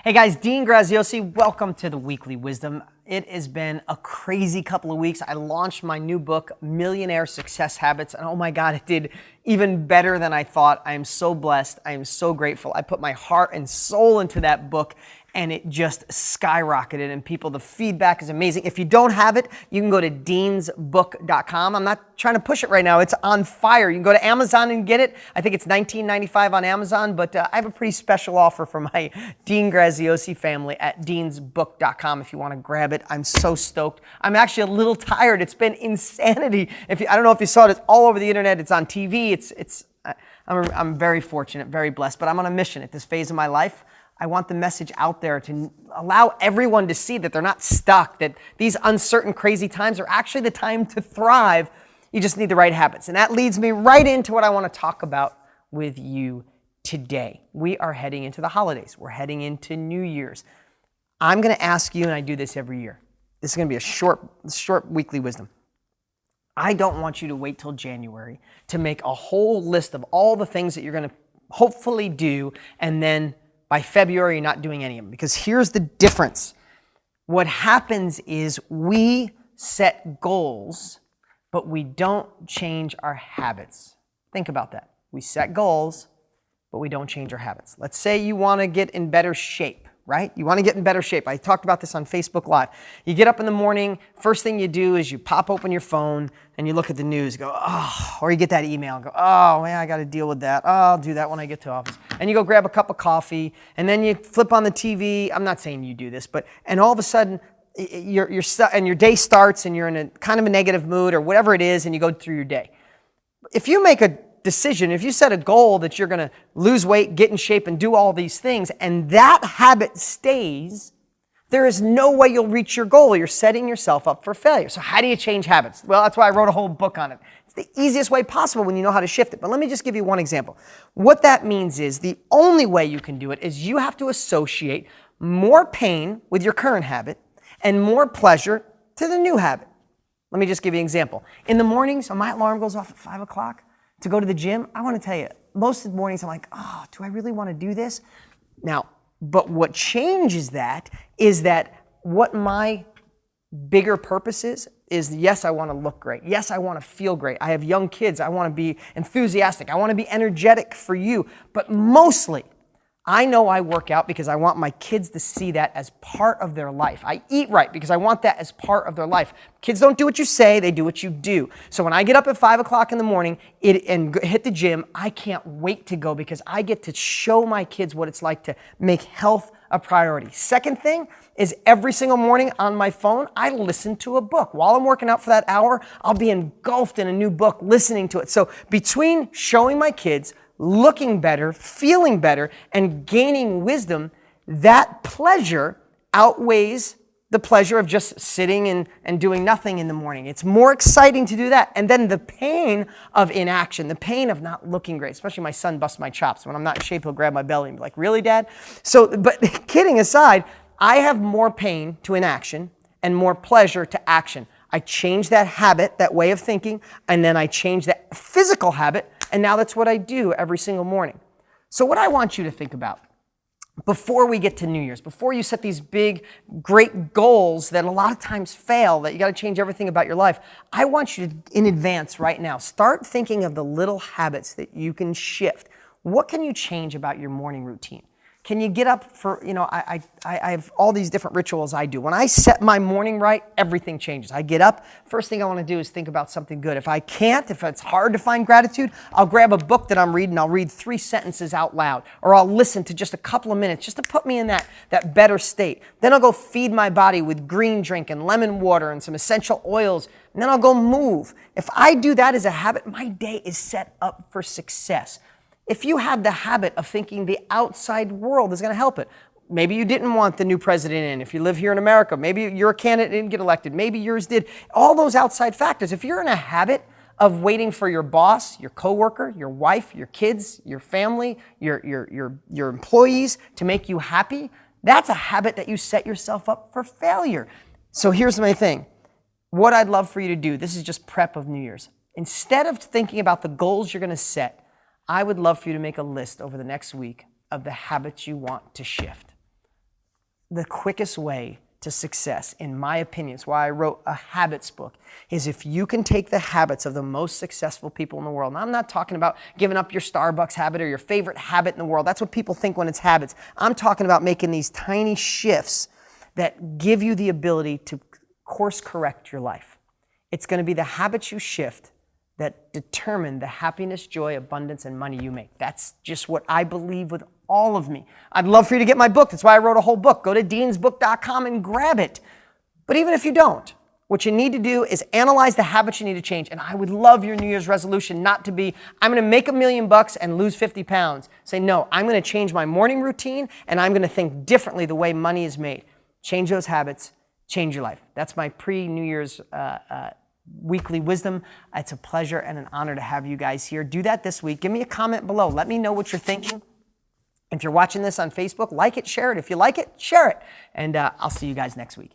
Hey guys, Dean Graziosi, welcome to the Weekly Wisdom. It has been a crazy couple of weeks. I launched my new book, Millionaire Success Habits, and oh my God, it did even better than I thought. I am so blessed. I am so grateful. I put my heart and soul into that book, and it just skyrocketed. And people, the feedback is amazing. If you don't have it, you can go to deansbook.com. I'm not trying to push it right now. It's on fire. You can go to Amazon and get it. I think it's $19.95 on Amazon, but I have a pretty special offer for my Dean Graziosi family at deansbook.com if you want to grab it. I'm so stoked. I'm actually a little tired. It's been insanity. I don't know if you saw it. It's all over the internet. It's on TV. I'm very fortunate, very blessed, but I'm on a mission at this phase of my life. I want the message out there to allow everyone to see that they're not stuck, that these uncertain, crazy times are actually the time to thrive. You just need the right habits. And that leads me right into what I want to talk about with you today. We are heading into the holidays. We're heading into New Year's. I'm going to ask you, and I do this every year. This is going to be a short weekly wisdom. I don't want you to wait till January to make a whole list of all the things that you're going to hopefully do, and then by February, you're not doing any of them. Because here's the difference. What happens is we set goals, but we don't change our habits. Think about that. We set goals, but we don't change our habits. Let's say you want to get in better shape, right? You want to get in better shape. I talked about this on Facebook Live. You get up in the morning, first thing you do is you pop open your phone and you look at the news, go, oh, or you get that email and go, oh, man, I got to deal with that. Oh, I'll do that when I get to office. And you go grab a cup of coffee and then you flip on the TV. I'm not saying you do this, and all of a sudden and your day starts and you're in a kind of a negative mood or whatever it is, and you go through your day. If you make a decision, if you set a goal that you're going to lose weight, get in shape, and do all these things, and that habit stays, there is no way you'll reach your goal. You're setting yourself up for failure. So how do you change habits? Well, that's why I wrote a whole book on it. It's the easiest way possible when you know how to shift it. But let me just give you one example. What that means is the only way you can do it is you have to associate more pain with your current habit and more pleasure to the new habit. Let me just give you an example. In the mornings, when my alarm goes off at 5 o'clock, to go to the gym, I want to tell you, most of the mornings I'm like, oh, do I really want to do this? Now, but what changes that is that what my bigger purpose is yes, I want to look great. Yes, I want to feel great. I have young kids. I want to be enthusiastic. I want to be energetic for you. But mostly, I know I work out because I want my kids to see that as part of their life. I eat right because I want that as part of their life. Kids don't do what you say, they do what you do. So when I get up at 5 o'clock in the morning and hit the gym, I can't wait to go because I get to show my kids what it's like to make health a priority. Second thing is every single morning on my phone, I listen to a book. While I'm working out for that hour, I'll be engulfed in a new book, listening to it. So between showing my kids, looking better, feeling better, and gaining wisdom, that pleasure outweighs the pleasure of just sitting and doing nothing in the morning. It's more exciting to do that. And then the pain of inaction, the pain of not looking great, especially my son busts my chops. When I'm not in shape, he'll grab my belly and be like, really, Dad? So, but kidding aside, I have more pain to inaction and more pleasure to action. I change that habit, that way of thinking, and then I change that physical habit, and now that's what I do every single morning. So what I want you to think about before we get to New Year's, before you set these big, great goals that a lot of times fail, that you got to change everything about your life, I want you to, in advance right now, start thinking of the little habits that you can shift. What can you change about your morning routine? Can you get up for, I have all these different rituals I do. When I set my morning right, everything changes. I get up, first thing I want to do is think about something good. If it's hard to find gratitude, I'll grab a book that I'm reading, I'll read 3 sentences out loud, or I'll listen to just a couple of minutes just to put me in that better state. Then I'll go feed my body with green drink and lemon water and some essential oils, and then I'll go move. If I do that as a habit, my day is set up for success. If you have the habit of thinking the outside world is going to help it, maybe you didn't want the new president in. If you live here in America, maybe your candidate didn't get elected. Maybe yours did. All those outside factors. If you're in a habit of waiting for your boss, your coworker, your wife, your kids, your family, your employees to make you happy, that's a habit that you set yourself up for failure. So here's my thing. What I'd love for you to do, this is just prep of New Year's. Instead of thinking about the goals you're going to set, I would love for you to make a list over the next week of the habits you want to shift. the quickest way to success, in my opinion, it's why I wrote a habits book, is if you can take the habits of the most successful people in the world. Now, I'm not talking about giving up your Starbucks habit or your favorite habit in the world. That's what people think when it's habits. I'm talking about making these tiny shifts that give you the ability to course correct your life. It's going to be the habits you shift that determine the happiness, joy, abundance, and money you make. That's just what I believe with all of me. I'd love for you to get my book. That's why I wrote a whole book. Go to deansbook.com and grab it. But even if you don't, what you need to do is analyze the habits you need to change. And I would love your New Year's resolution not to be, I'm going to make $1 million and lose 50 pounds. Say, no, I'm going to change my morning routine and I'm going to think differently the way money is made. Change those habits, change your life. That's my pre-New Year's weekly wisdom. It's a pleasure and an honor to have you guys here. Do that this week. Give me a comment below. Let me know what you're thinking. If you're watching this on Facebook, like it, share it. If you like it, share it. And I'll see you guys next week.